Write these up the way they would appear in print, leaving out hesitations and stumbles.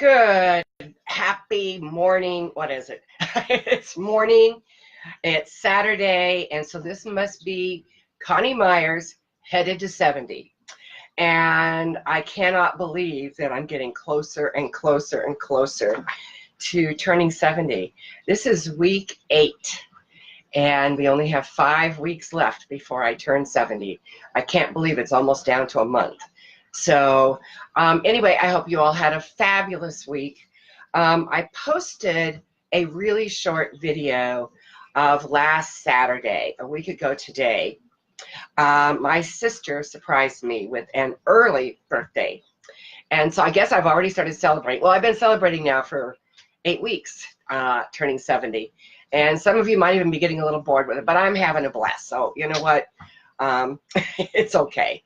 Good. Happy morning. What is it? It's morning. It's Saturday. And so this must be Connie Myers headed to 70. And I cannot believe that I'm getting closer and closer and closer to turning 70. This is week 8. And we only have 5 weeks left before I turn 70. I can't believe it's almost down to a month. So anyway, I hope you all had a fabulous week. I posted a really short video of last Saturday, a week ago today. My sister surprised me with an early birthday. And so I guess I've already started celebrating. Well, I've been celebrating now for 8 weeks, turning 70. And some of you might even be getting a little bored with it, but I'm having a blast. So you know what? It's okay.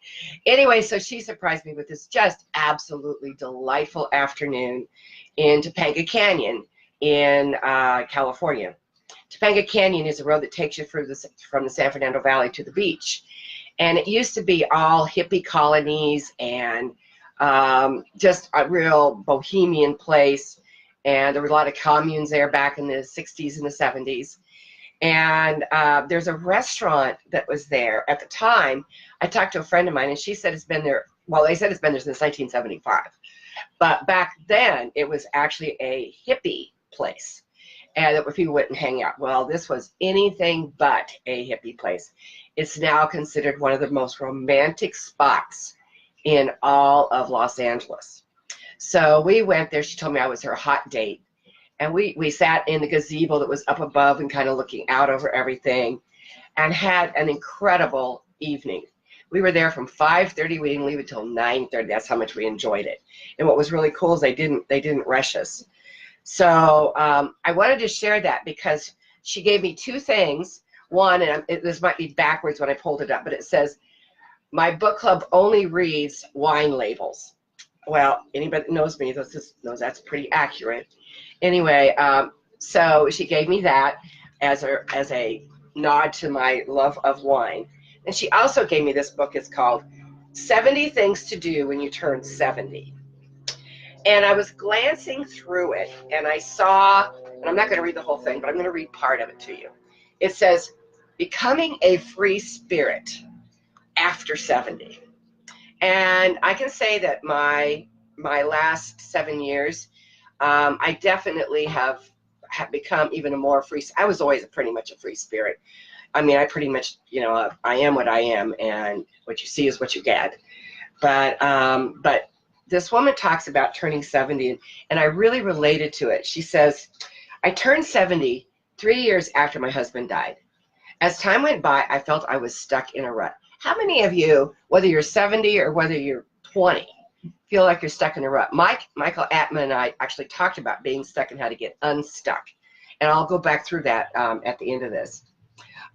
Anyway, so she surprised me with this just absolutely delightful afternoon in Topanga Canyon in California. Topanga Canyon is a road that takes you through from the San Fernando Valley to the beach. And it used to be all hippie colonies and just a real bohemian place. And there were a lot of communes there back in the 60s and the 70s. And there's a restaurant that was there at the time. I talked to a friend of mine, and she said it's been there. Well, they said it's been there since 1975. But back then, it was actually a hippie place, and that people went and hang out. Well, this was anything but a hippie place. It's now considered one of the most romantic spots in all of Los Angeles. So we went there. She told me I was her hot date. And we sat in the gazebo that was up above and kind of looking out over everything and had an incredible evening. We were there from 5:30. We didn't leave until 9:30. That's how much we enjoyed it. And what was really cool is they didn't rush us. So I wanted to share that because she gave me 2 things. One, and this might be backwards when I pulled it up, but it says, my book club only reads wine labels. Well, anybody that knows me knows that's pretty accurate. Anyway, so she gave me that as a nod to my love of wine. And she also gave me this book. It's called 70 Things to Do When You Turn 70. And I was glancing through it, and I saw, and I'm not going to read the whole thing, but I'm going to read part of it to you. It says, becoming a free spirit after 70. And I can say that my last 7 years, I definitely have become even a more free. I was always pretty much a free spirit. I mean, I pretty much, I am what I am, and what you see is what you get. But this woman talks about turning 70, and I really related to it. She says, I turned 70 3 years after my husband died. As time went by, I felt I was stuck in a rut. How many of you, whether you're 70 or whether you're 20, feel like you're stuck in a rut? Michael Atman and I actually talked about being stuck and how to get unstuck. And I'll go back through that at the end of this.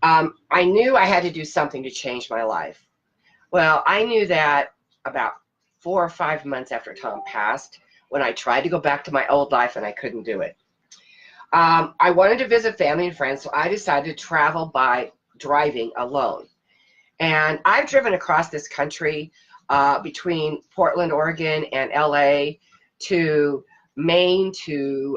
I knew I had to do something to change my life. Well, I knew that about 4 or 5 months after Tom passed, when I tried to go back to my old life and I couldn't do it. I wanted to visit family and friends, so I decided to travel by driving alone. And I've driven across this country between Portland, Oregon, and LA to Maine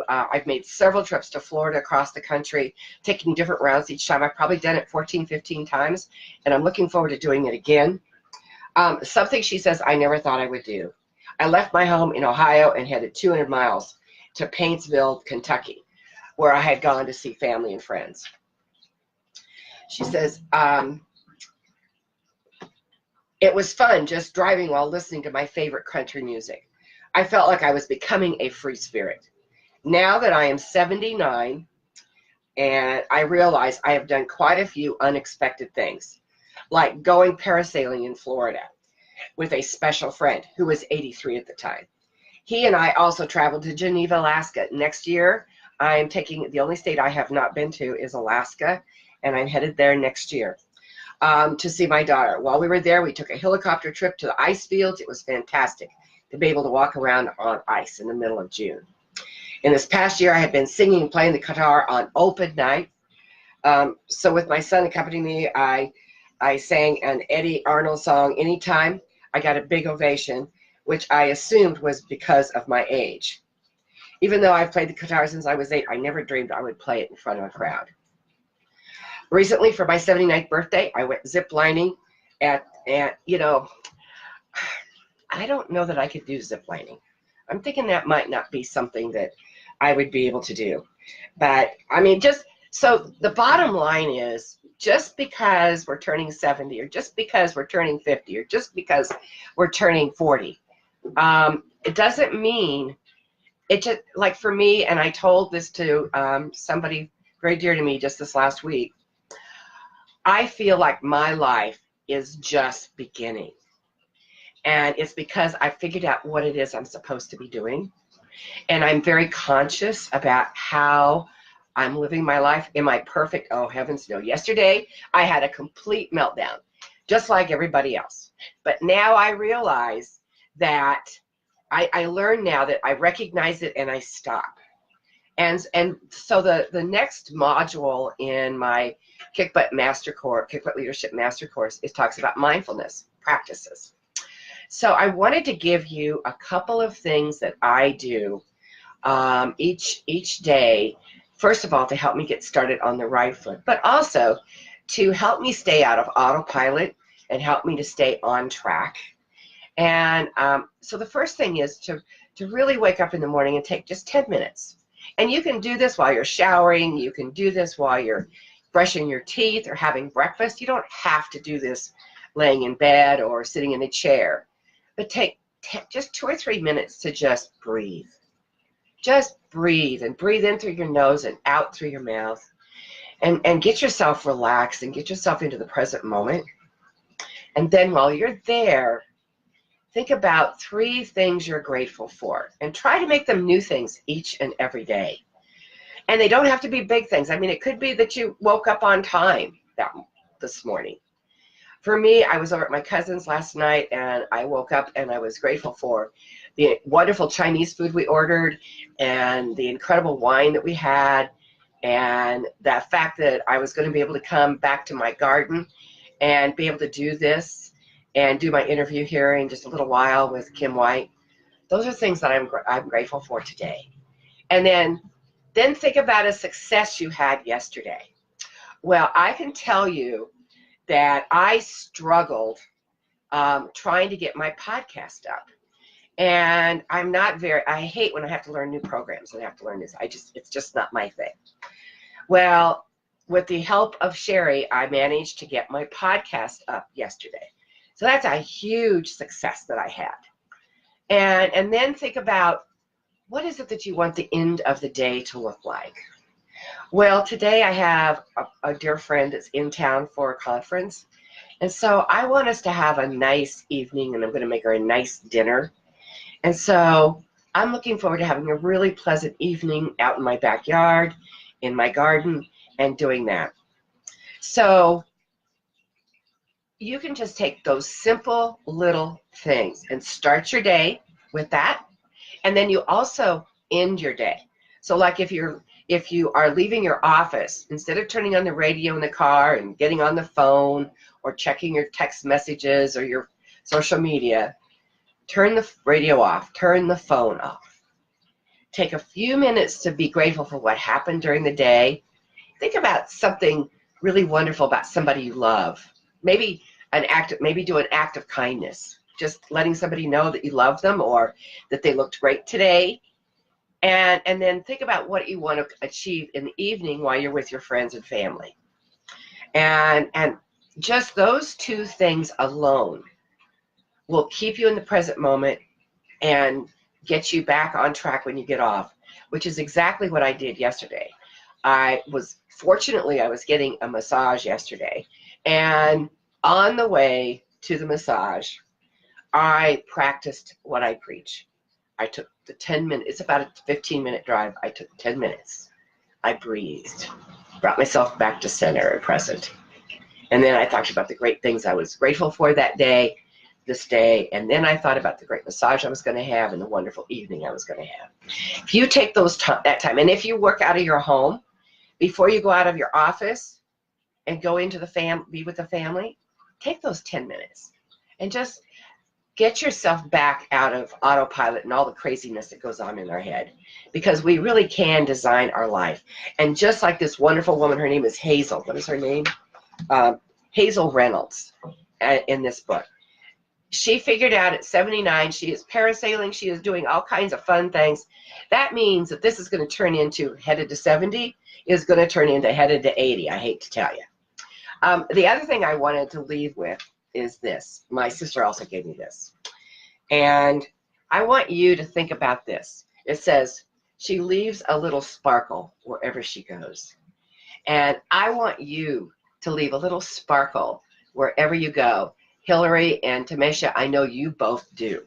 I've made several trips to Florida across the country, taking different routes each time. I've probably done it 14, 15 times, and I'm looking forward to doing it again. Something she says I never thought I would do. I left my home in Ohio and headed 200 miles to Paintsville, Kentucky, where I had gone to see family and friends. She says, it was fun just driving while listening to my favorite country music. I felt like I was becoming a free spirit. Now that I am 79, and I realize I have done quite a few unexpected things, like going parasailing in Florida with a special friend who was 83 at the time. He and I also traveled to Geneva, Alaska. Next year, I'm taking, the only state I have not been to is Alaska, and I'm headed there next year. To see my daughter. While we were there, we took a helicopter trip to the ice fields. It was fantastic to be able to walk around on ice in the middle of June. In this past year, I had been singing and playing the guitar on open night. So with my son accompanying me, I sang an Eddie Arnold song, Anytime. I got a big ovation, which I assumed was because of my age. Even though I've played the guitar since I was 8, I never dreamed I would play it in front of a crowd. Recently, for my 79th birthday, I went zip lining at you know, I don't know that I could do zip lining. I'm thinking that might not be something that I would be able to do. But, I mean, just so the bottom line is, just because we're turning 70 or just because we're turning 50 or just because we're turning 40, it doesn't mean, it just, like for me, and I told this to somebody very dear to me just this last week, I feel like my life is just beginning. And it's because I figured out what it is I'm supposed to be doing. And I'm very conscious about how I'm living my life. Am I perfect? Oh, heavens no. Yesterday, I had a complete meltdown, just like everybody else. But now I realize that I learn now that I recognize it and I stop. And so the next module in my Kickbutt Leadership Master Course, it talks about mindfulness practices. So I wanted to give you a couple of things that I do each day, first of all, to help me get started on the right foot, but also to help me stay out of autopilot and help me to stay on track. And so the first thing is to really wake up in the morning and take just 10 minutes. And you can do this while you're showering. You can do this while you're brushing your teeth or having breakfast. You don't have to do this laying in bed or sitting in a chair. But take just 2 or 3 minutes to just breathe. Just breathe, and breathe in through your nose and out through your mouth. And get yourself relaxed and get yourself into the present moment. And then while you're there, think about 3 things you're grateful for. And try to make them new things each and every day. And they don't have to be big things. I mean, it could be that you woke up on time this morning. For me, I was over at my cousin's last night, and I woke up and I was grateful for the wonderful Chinese food we ordered and the incredible wine that we had, and that fact that I was going to be able to come back to my garden and be able to do this and do my interview here in just a little while with Kim White. Those are things that I'm grateful for today. And then think about a success you had yesterday. Well, I can tell you that I struggled trying to get my podcast up. And I hate when I have to learn new programs and I have to learn this. It's just not my thing. Well, with the help of Sherry, I managed to get my podcast up yesterday. So that's a huge success that I had. And then think about, what is it that you want the end of the day to look like? Well, today I have a dear friend that's in town for a conference. And so I want us to have a nice evening, and I'm going to make her a nice dinner. And so I'm looking forward to having a really pleasant evening out in my backyard, in my garden, and doing that. So you can just take those simple little things and start your day with that. And then you also end your day. So like if you are leaving your office, instead of turning on the radio in the car and getting on the phone or checking your text messages or your social media, turn the radio off, turn the phone off. Take a few minutes to be grateful for what happened during the day. Think about something really wonderful about somebody you love. Maybe do an act of kindness, just letting somebody know that you love them or that they looked great today. And then think about what you want to achieve in the evening while you're with your friends and family. And just those 2 things alone will keep you in the present moment and get you back on track when you get off, which is exactly what I did yesterday. Fortunately, I was getting a massage yesterday, and on the way to the massage, I practiced what I preach. I took the 10 minutes, it's about a 15-minute drive. I took 10 minutes. I breathed, brought myself back to center and present. And then I talked about the great things I was grateful for this day, and then I thought about the great massage I was going to have and the wonderful evening I was going to have. If you take that time, and if you work out of your home, before you go out of your office and go into be with the family, take those 10 minutes and just get yourself back out of autopilot and all the craziness that goes on in our head, because we really can design our life. And just like this wonderful woman, her name is Hazel. What is her name? Hazel Reynolds in this book. She figured out at 79, she is parasailing, she is doing all kinds of fun things. That means that this is going to turn into, headed to 70, is going to turn into headed to 80, I hate to tell you. The other thing I wanted to leave with is this. My sister also gave me this. And I want you to think about this. It says, she leaves a little sparkle wherever she goes. And I want you to leave a little sparkle wherever you go. Hillary and Tamisha, I know you both do.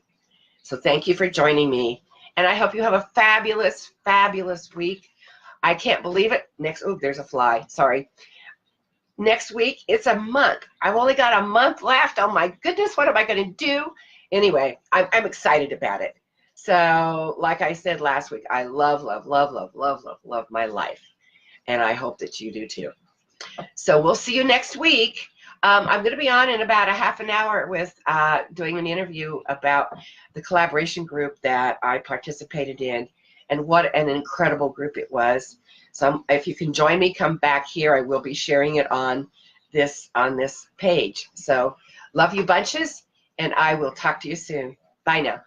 So thank you for joining me. And I hope you have a fabulous, fabulous week. I can't believe it. Oh, there's a fly. Sorry. Next week, it's a month. I've only got a month left. Oh my goodness, what am I going to do? Anyway, I'm excited about it. So like I said last week, I love, love, love, love, love, love, love my life. And I hope that you do too. So we'll see you next week. I'm going to be on in about a half an hour with doing an interview about the collaboration group that I participated in, and what an incredible group it was. So if you can join me, come back here. I will be sharing it on this page. So love you bunches, and I will talk to you soon. Bye now.